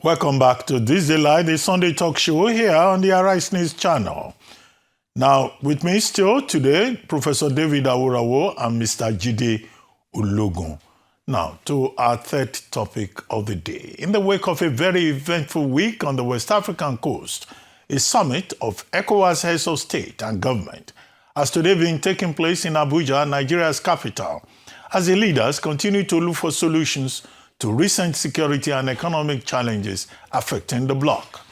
Welcome back to This Day the Sunday talk show here on the Arise News channel. Now, with me still today, Professor David Awurawo and Mr. Jide Ologun. Now, to our third topic of the day. In the wake of a very eventful week on the West African coast, a summit of ECOWAS heads of state and government has today been taking place in Abuja, Nigeria's capital, as the leaders continue to look for solutions to recent security and economic challenges affecting the bloc.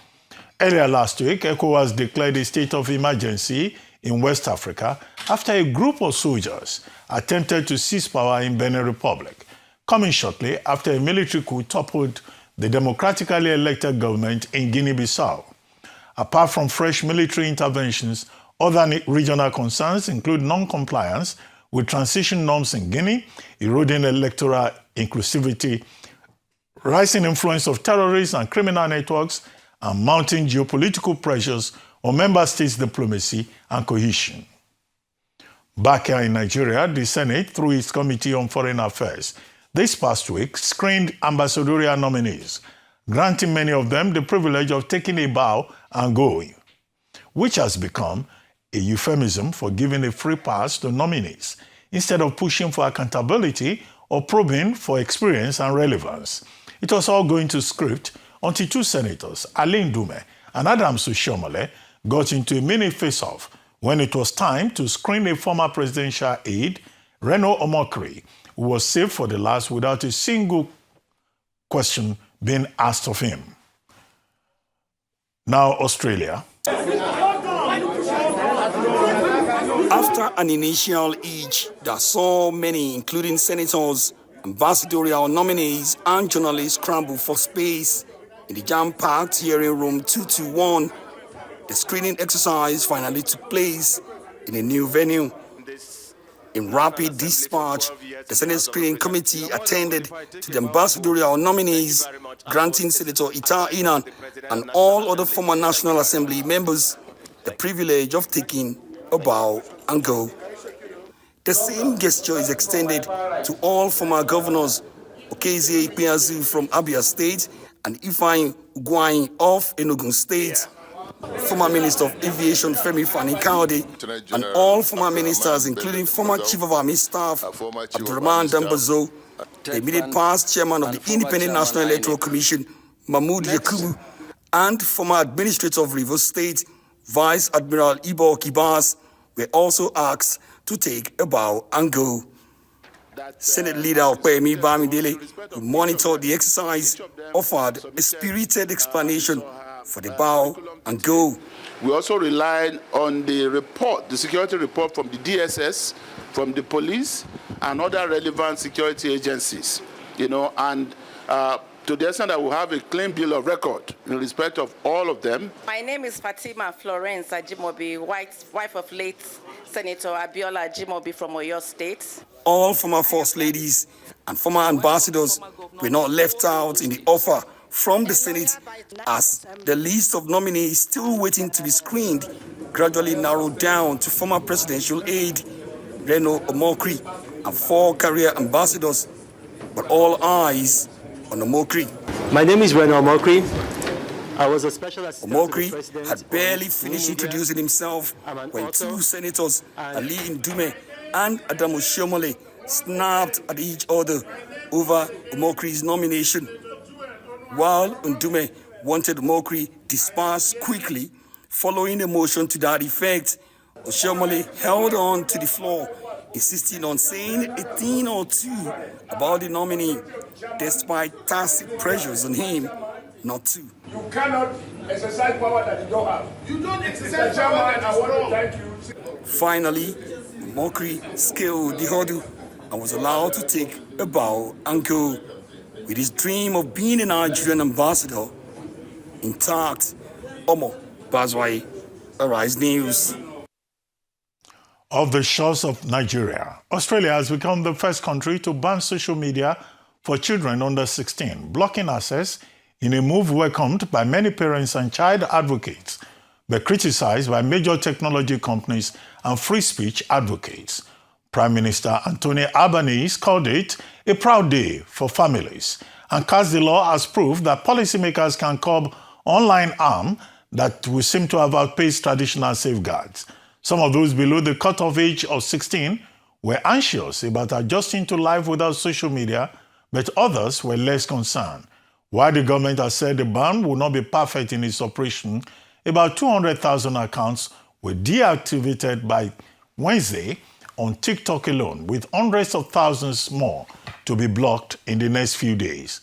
Earlier last week, ECOWAS declared a state of emergency in West Africa after a group of soldiers attempted to seize power in Benin Republic, coming shortly after a military coup toppled the democratically elected government in Guinea-Bissau. Apart from fresh military interventions, other regional concerns include non-compliance with transition norms in Guinea, eroding electoral inclusivity, rising influence of terrorists and criminal networks, and mounting geopolitical pressures on member states' diplomacy and cohesion. Back here in Nigeria, the Senate, through its Committee on Foreign Affairs, this past week screened ambassadorial nominees, granting many of them the privilege of taking a bow and going, which has become a euphemism for giving a free pass to nominees, instead of pushing for accountability or probing for experience and relevance. It was all going to script until two senators, Alain Dume and Adams Oshiomhole, got into a mini face-off when it was time to screen a former presidential aide, Reno Omokri, who was saved for the last without a single question being asked of him. Now, Australia. After an initial hitch that saw many, including senators, ambassadorial nominees, and journalists scramble for space in the jam-packed hearing room 221, the screening exercise finally took place in a new venue. In rapid dispatch, the Senate Screening Committee attended to the ambassadorial nominees, granting Senator Ita Inan and all other former National Assembly members the privilege of taking a bow and go. The same gesture is extended to all former governors, Okezie Ikpeazu from Abia State and Ifeanyi Ugwuanyi of Enugu State, former Minister of Aviation Femi Fani-Kayode, and all former ministers, including former Chief of Army Staff Abdurrahman Dambazo, the immediate past Chairman of the Independent National Electoral Commission Mahmood Yakubu, and former Administrator of Rivers State Vice Admiral Ibo Kibas were also asked to take a bow and go. Senate Leader Opeyemi Bamidele, who monitored the exercise, offered a spirited explanation for the bow and go. We also relied on the report, the security report from the DSS, from the police, and other relevant security agencies, and to the extent that we have a clean bill of record in respect of all of them. My name is Fatima Florence Ajimobi, wife of late Senator Abiola Ajimobi from Oyo State. All former First Ladies and former ambassadors were not left out in the offer from the Senate, as the list of nominees still waiting to be screened gradually narrowed down to former presidential aide Reno Omokri and 4 career ambassadors, but all eyes on Omokri. My name is Reno Omokri. I was a special assistant. Omokri had barely finished introducing himself when 2 senators, Ali Ndume and Adam Oshiomhole, snapped at each other over Omokri's nomination. While Ndume wanted Omokri dispersed quickly following a motion to that effect, Oshiomhole held on to the floor, insisting on saying a thing or two about the nominee, despite tacit pressures on him not to. You cannot exercise power that you don't have. You don't exercise power that I want to thank you. Finally, Omokri scaled the hurdle and was allowed to take a bow and go, with his dream of being a Nigerian ambassador intact. Omo Bazwai, Arise News. Of the shores of Nigeria, Australia has become the first country to ban social media for children under 16, blocking access in a move welcomed by many parents and child advocates, but criticized by major technology companies and free speech advocates. Prime Minister Anthony Albanese called it a proud day for families and cast the law as proof that policymakers can curb online harm that will seem to have outpaced traditional safeguards. Some of those below the cutoff age of 16 were anxious about adjusting to life without social media, but others were less concerned. While the government has said the ban will not be perfect in its operation, about 200,000 accounts were deactivated by Wednesday on TikTok alone, with hundreds of thousands more to be blocked in the next few days.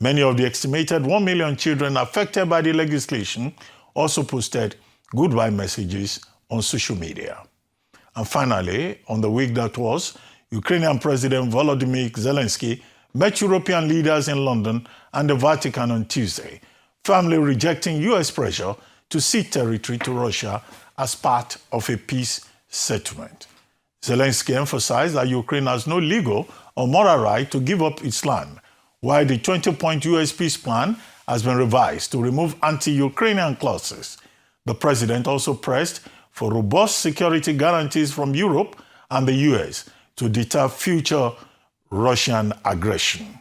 Many of the estimated 1 million children affected by the legislation also posted goodbye messages on social media. And finally, on the week that was, Ukrainian President Volodymyr Zelensky met European leaders in London and the Vatican on Tuesday, firmly rejecting U.S. pressure to cede territory to Russia as part of a peace settlement. Zelensky emphasized that Ukraine has no legal or moral right to give up its land, while the 20-point U.S. peace plan has been revised to remove anti-Ukrainian clauses. The president also pressed for robust security guarantees from Europe and the U.S. to deter future Russian aggression.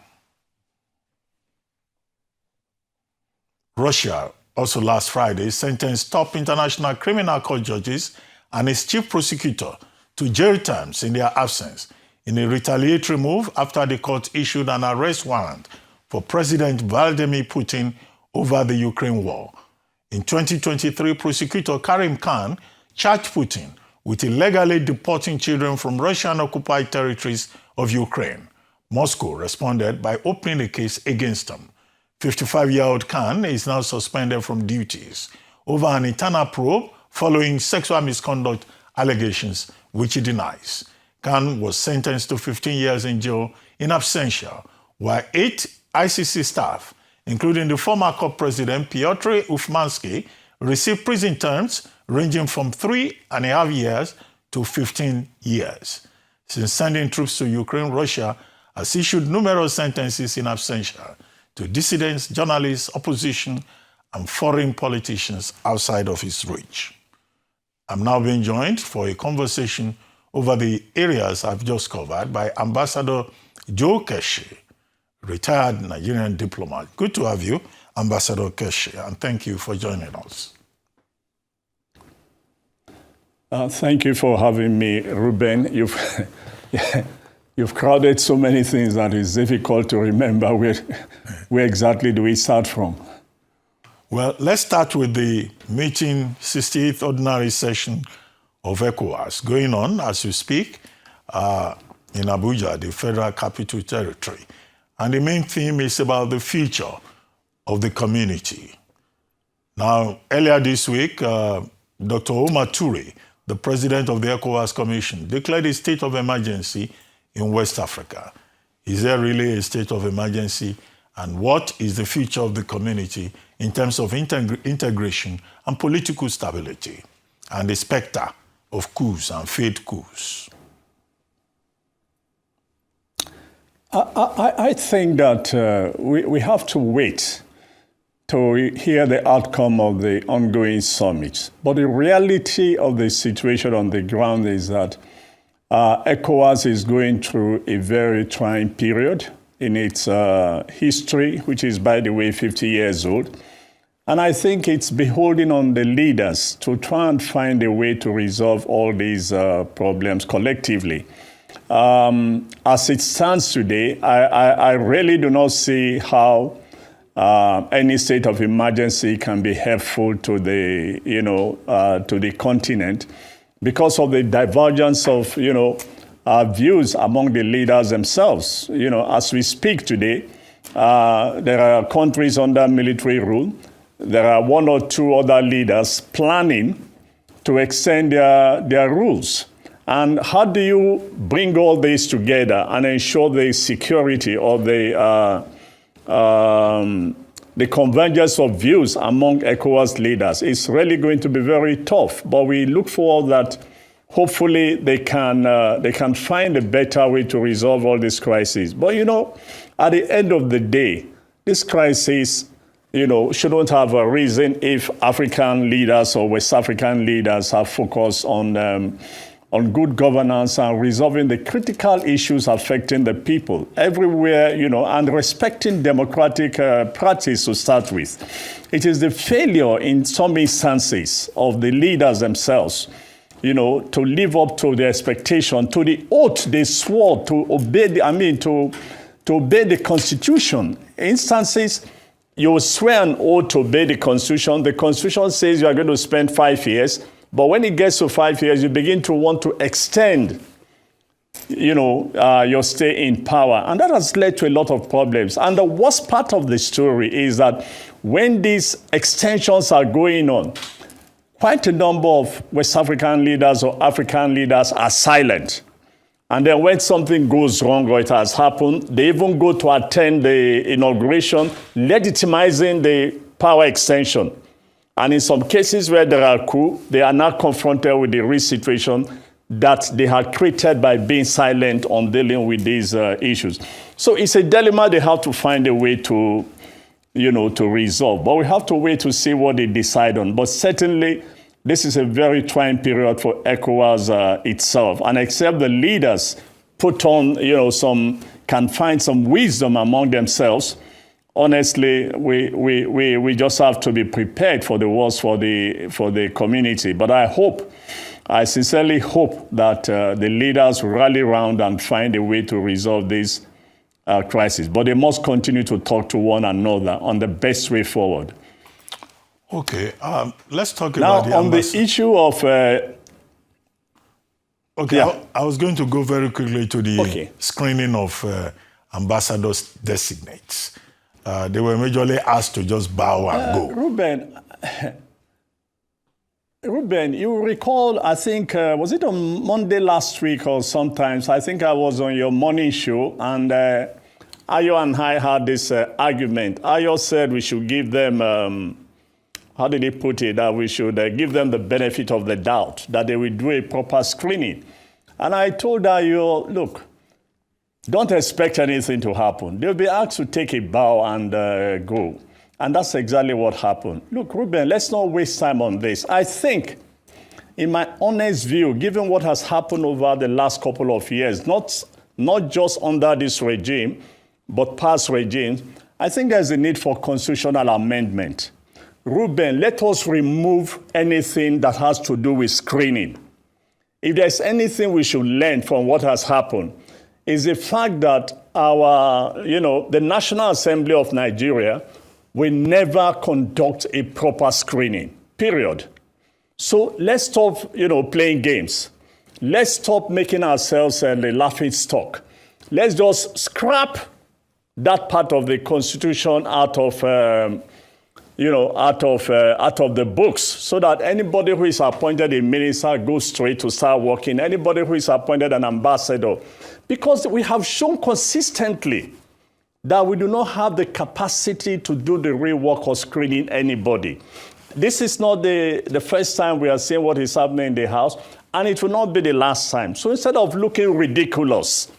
Russia also last Friday sentenced top international criminal court judges and its chief prosecutor to jail terms in their absence in a retaliatory move after the court issued an arrest warrant for President Vladimir Putin over the Ukraine war. In 2023, prosecutor Karim Khan charged Putin with illegally deporting children from Russian-occupied territories of Ukraine. Moscow responded by opening a case against him. 55-year-old Khan is now suspended from duties over an internal probe following sexual misconduct allegations, which he denies. Khan was sentenced to 15 years in jail in absentia, while 8 ICC staff, including the former court president Piotr Ufmansky, received prison terms ranging from 3.5 years to 15 years. Since sending troops to Ukraine, Russia has issued numerous sentences in absentia to dissidents, journalists, opposition, and foreign politicians outside of its reach. I'm now being joined for a conversation over the areas I've just covered by Ambassador Joe Keshi, retired Nigerian diplomat. Good to have you, Ambassador Keshi, and thank you for joining us. Thank you for having me, Ruben. You've crowded so many things that it's difficult to remember where exactly do we start from. Well, let's start with the meeting 68th Ordinary Session of ECOWAS going on as we speak in Abuja, the Federal Capital Territory. And the main theme is about the future of the community. Now, earlier this week, Dr. Omar Toure, the president of the ECOWAS Commission, declared a state of emergency in West Africa. Is there really a state of emergency? And what is the future of the community in terms of integration and political stability and the specter of coups and failed coups? I think that we have to wait to hear the outcome of the ongoing summit. But the reality of the situation on the ground is that ECOWAS is going through a very trying period in its history, which is, by the way, 50 years old. And I think it's beholding on the leaders to try and find a way to resolve all these problems collectively. As it stands today, I really do not see how any state of emergency can be helpful to the, to the continent because of the divergence of, views among the leaders themselves. As we speak today, there are countries under military rule. There are one or two other leaders planning to extend their rules. And how do you bring all this together and ensure the security of the convergence of views among ECOWAS leaders? It's really going to be very tough. But we look forward that hopefully they can find a better way to resolve all these crises. But at the end of the day, this crisis shouldn't have a reason if African leaders or West African leaders have focused on on good governance and resolving the critical issues affecting the people everywhere, and respecting democratic practice to start with. It is the failure in some instances of the leaders themselves, to live up to the expectation, to the oath they swore to obey, to obey the Constitution. Instances, you swear an oath to obey the Constitution. The Constitution says you are going to spend 5 years, but when it gets to 5 years, you begin to want to extend, your stay in power. And that has led to a lot of problems. And the worst part of the story is that when these extensions are going on, quite a number of West African leaders or African leaders are silent. And then when something goes wrong or it has happened, they even go to attend the inauguration, legitimizing the power extension. And in some cases where there are coups, they are now confronted with the real situation that they had created by being silent on dealing with these issues. So it's a dilemma they have to find a way to, to resolve. But we have to wait to see what they decide on. But certainly, this is a very trying period for ECOWAS itself. And except the leaders put on, can find some wisdom among themselves, honestly, we just have to be prepared for the worst for the community. But I sincerely hope that the leaders rally around and find a way to resolve this crisis. But they must continue to talk to one another on the best way forward. Okay, let's talk now about the on the issue of. Okay, yeah. I was going to go very quickly to the screening of ambassadors designates. They were majorly asked to just bow and go. Ruben, you recall, I think, was it on Monday last week or sometimes? I think I was on your morning show, and Ayo and I had this argument. Ayo said we should give them, how did he put it, that we should give them the benefit of the doubt, that they will do a proper screening. And I told Ayo, look, don't expect anything to happen. They'll be asked to take a bow and go. And that's exactly what happened. Look, Ruben, let's not waste time on this. I think, in my honest view, given what has happened over the last couple of years, not just under this regime, but past regimes, I think there's a need for constitutional amendment. Ruben, let us remove anything that has to do with screening. If there's anything we should learn from what has happened, is the fact that the National Assembly of Nigeria will never conduct a proper screening, period. So let's stop, playing games. Let's stop making ourselves a laughing stock. Let's just scrap that part of the Constitution out of the books, so that anybody who is appointed a minister goes straight to start working. Anybody who is appointed an ambassador, because we have shown consistently that we do not have the capacity to do the real work of screening anybody. This is not the first time we are seeing what is happening in the House, and it will not be the last time. So instead of looking ridiculous,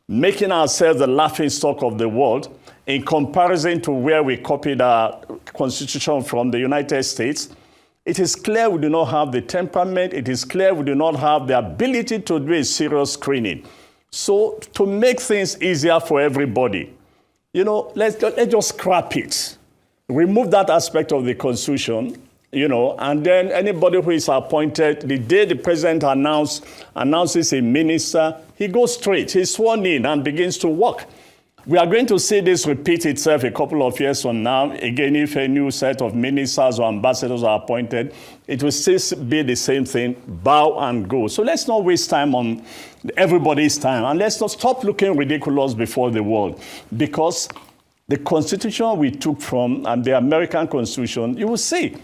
making ourselves the laughing stock of the world, in comparison to where we copied our Constitution from the United States, it is clear we do not have the temperament. It is clear we do not have the ability to do a serious screening. So to make things easier for everybody, let's just scrap it. Remove that aspect of the Constitution, and then anybody who is appointed, the day the president announces a minister, he goes straight, he's sworn in and begins to work. We are going to see this repeat itself a couple of years from now. Again, if a new set of ministers or ambassadors are appointed, it will still be the same thing, bow and go. So let's not waste time on everybody's time, and let's not stop looking ridiculous before the world. Because the Constitution we took from, and the American Constitution, you will see,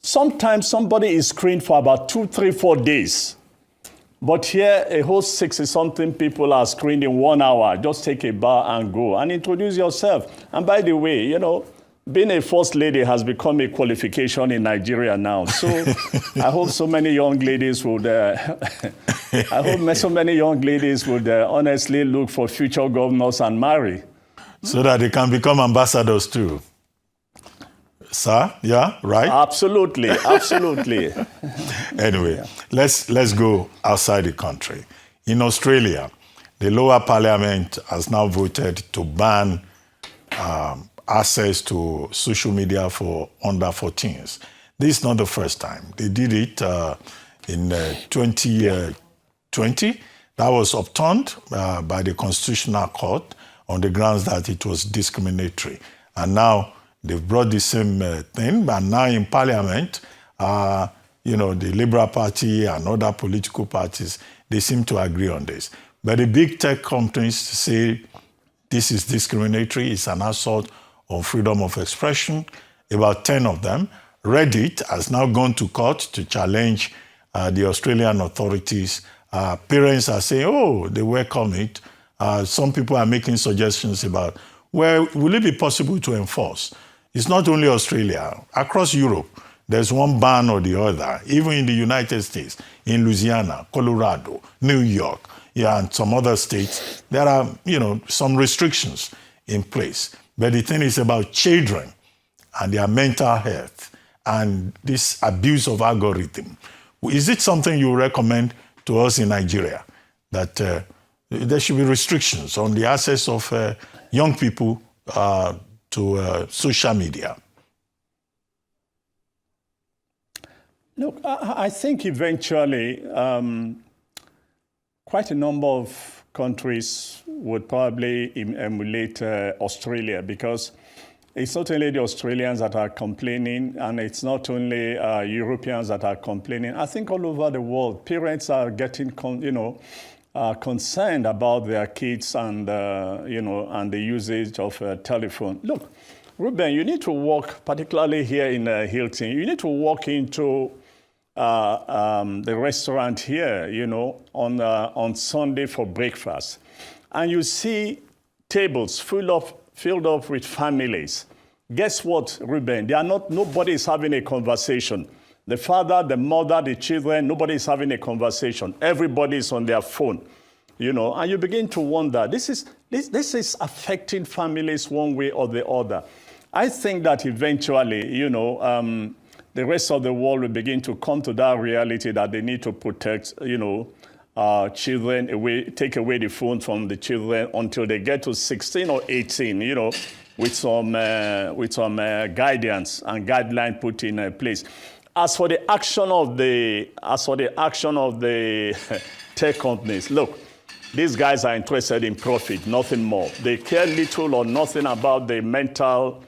sometimes somebody is screened for about 2, 3, 4 days. But here, a whole 60-something people are screened in 1 hour. Just take a bow and go and introduce yourself. And by the way, being a first lady has become a qualification in Nigeria now. So I hope so many young ladies would, honestly look for future governors and marry. So that they can become ambassadors too. Sir, yeah, right? Absolutely, absolutely. Anyway, let's go outside the country. In Australia, the lower parliament has now voted to ban access to social media for under 14s. This is not the first time. They did it in 2020. That was upturned by the Constitutional Court on the grounds that it was discriminatory. And now they've brought the same thing, but now in Parliament, the Liberal Party and other political parties, they seem to agree on this. But the big tech companies say this is discriminatory, it's an assault on freedom of expression. About 10 of them. Reddit has now gone to court to challenge the Australian authorities. Parents are saying, oh, they welcome it. Some people are making suggestions about, well, will it be possible to enforce? It's not only Australia. Across Europe, there's one ban or the other. Even in the United States, in Louisiana, Colorado, New York, and some other states, there are, some restrictions in place. But the thing is about children and their mental health and this abuse of algorithm. Is it something you recommend to us in Nigeria, that there should be restrictions on the access of young people to social media? Look, I think eventually quite a number of countries would probably emulate Australia, because it's not only the Australians that are complaining, and it's not only Europeans that are complaining. I think all over the world, parents are getting, concerned about their kids and, and the usage of telephone. Look, Ruben, you need to walk, particularly here in Hilton, you need to walk into the restaurant here, on Sunday for breakfast, and you see tables filled up with families. Guess what, Ruben? Nobody is having a conversation. The father, the mother, the children, nobody is having a conversation. Everybody is on their phone, and you begin to wonder, this is affecting families one way or the other. I think that eventually, the rest of the world will begin to come to that reality that they need to protect, children away, take away the phone from the children until they get to 16 or 18, with some guidance and guideline put in place. As for the action of the tech companies, look, these guys are interested in profit, nothing more. They care little or nothing about the mental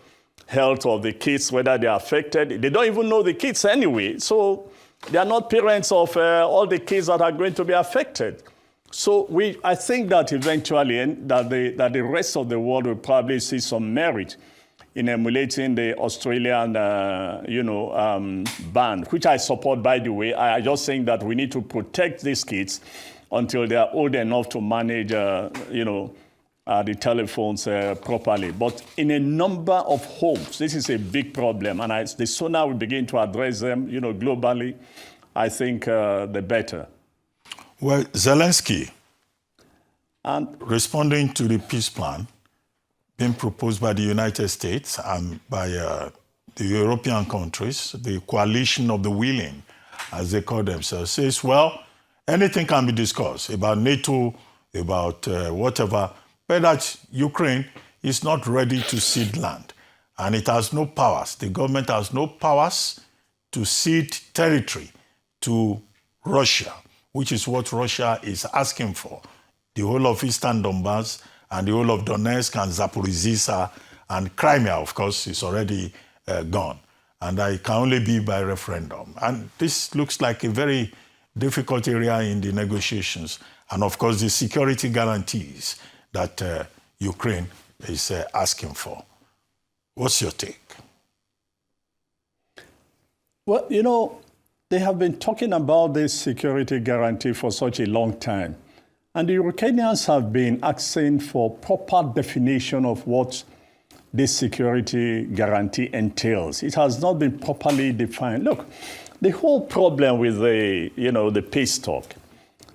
health of the kids, whether they are affected. They don't even know the kids anyway. So they are not parents of all the kids that are going to be affected. So I think that eventually that the rest of the world will probably see some merit in emulating the Australian, ban, which I support, by the way. I just think that we need to protect these kids until they are old enough to manage, the telephones properly. But in a number of homes, this is a big problem. And the sooner we begin to address them, globally, I think the better. Well, Zelensky, responding to the peace plan being proposed by the United States and by the European countries, the coalition of the willing, as they call themselves, says, well, anything can be discussed about NATO, about whatever, but that Ukraine is not ready to cede land. And it has no powers. The government has no powers to cede territory to Russia, which is what Russia is asking for. The whole of Eastern Donbass and the whole of Donetsk and Zaporizhzhia and Crimea, of course, is already gone. And it can only be by referendum. And this looks like a very difficult area in the negotiations. And of course, the security guarantees that Ukraine is asking for. What's your take? Well, they have been talking about this security guarantee for such a long time. And the Ukrainians have been asking for proper definition of what this security guarantee entails. It has not been properly defined. Look, the whole problem with the peace talk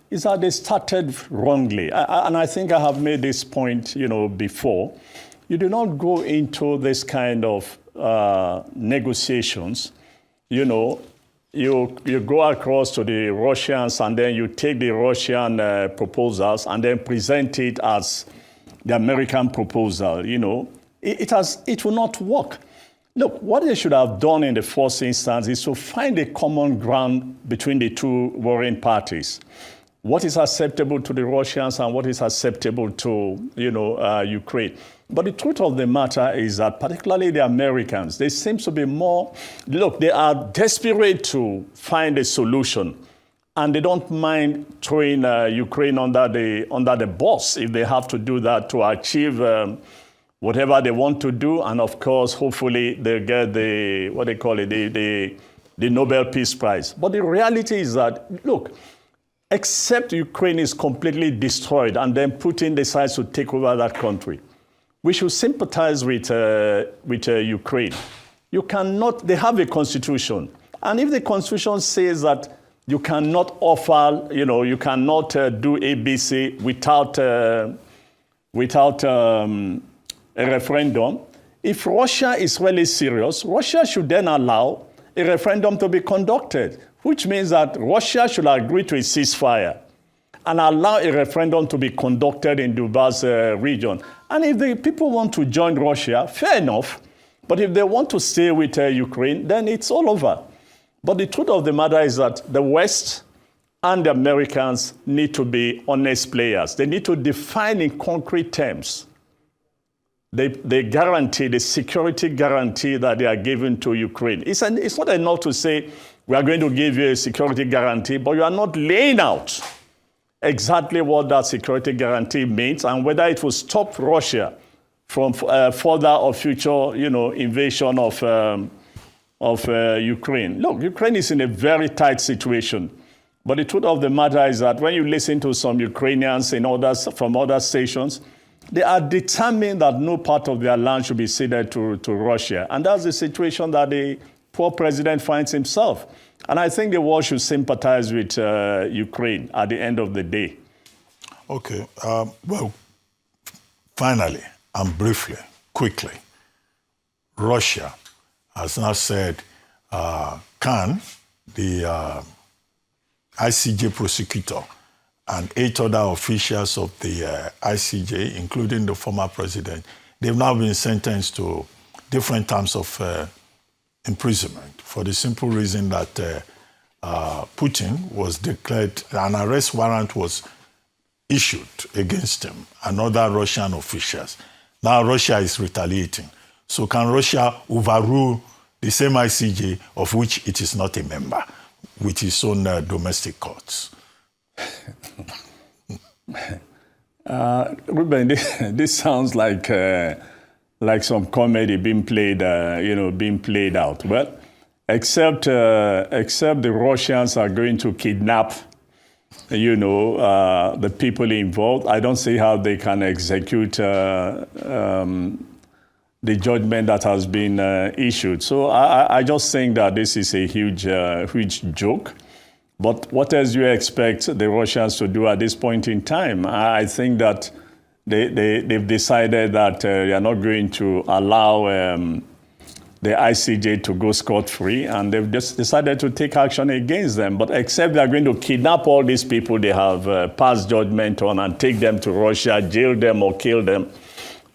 is that they started wrongly. And I think I have made this point, before. You do not go into this kind of negotiations, you know, you go across to the Russians and then you take the Russian proposals and then present it as the American proposal, you know. It will not work. Look, what they should have done in the first instance is to find a common ground between the two warring parties. What is acceptable to the Russians and what is acceptable to, you know, Ukraine. But the truth of the matter is that particularly the Americans, they seem to be more, look, they are desperate to find a solution. And they don't mind throwing Ukraine under the bus if they have to do that to achieve whatever they want to do. And of course, hopefully they'll get the Nobel Peace Prize. But the reality is that, look, except Ukraine is completely destroyed and then Putin decides to take over that country, we should sympathize with Ukraine. You cannot, they have a constitution. And if the constitution says that you cannot offer, you know, you cannot do ABC without a referendum, if Russia is really serious, Russia should then allow a referendum to be conducted, which means that Russia should agree to a ceasefire and allow a referendum to be conducted in Donbas region. And if the people want to join Russia, fair enough. But if they want to stay with Ukraine, then it's all over. But the truth of the matter is that the West and the Americans need to be honest players. They need to define in concrete terms the guarantee, the security guarantee that they are giving to Ukraine. It's not enough to say, we are going to give you a security guarantee, but you are not laying out exactly what that security guarantee means and whether it will stop Russia from further or future, you know, invasion of Ukraine. Look, Ukraine is in a very tight situation. But the truth of the matter is that when you listen to some Ukrainians from other stations, they are determined that no part of their land should be ceded to Russia. And that's the situation that the poor president finds himself. And I think the world should sympathize with Ukraine at the end of the day. Okay. Well, finally and briefly, quickly, Russia has now said, can the ICJ prosecutor and 8 other officials of the ICJ, including the former president, they've now been sentenced to different terms of imprisonment for the simple reason that Putin was declared, an arrest warrant was issued against him and other Russian officials. Now Russia is retaliating. So can Russia overrule the same ICJ of which it is not a member with its own domestic courts? Ruben, this sounds like some comedy being played out. Well, except the Russians are going to kidnap, the people involved, I don't see how they can execute the judgment that has been issued. So I just think that this is a huge joke. But what else do you expect the Russians to do at this point in time? I think that they've decided that they are not going to allow the ICJ to go scot-free, and they've just decided to take action against them. But except they are going to kidnap all these people they have passed judgment on and take them to Russia, jail them or kill them,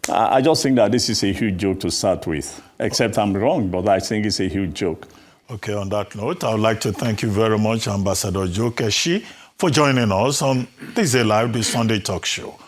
I just think that this is a huge joke to start with. Except I'm wrong, but I think it's a huge joke. Okay, on that note, I would like to thank you very much, Ambassador Joe Keshi, for joining us on This Is Live, the Sunday Talk Show.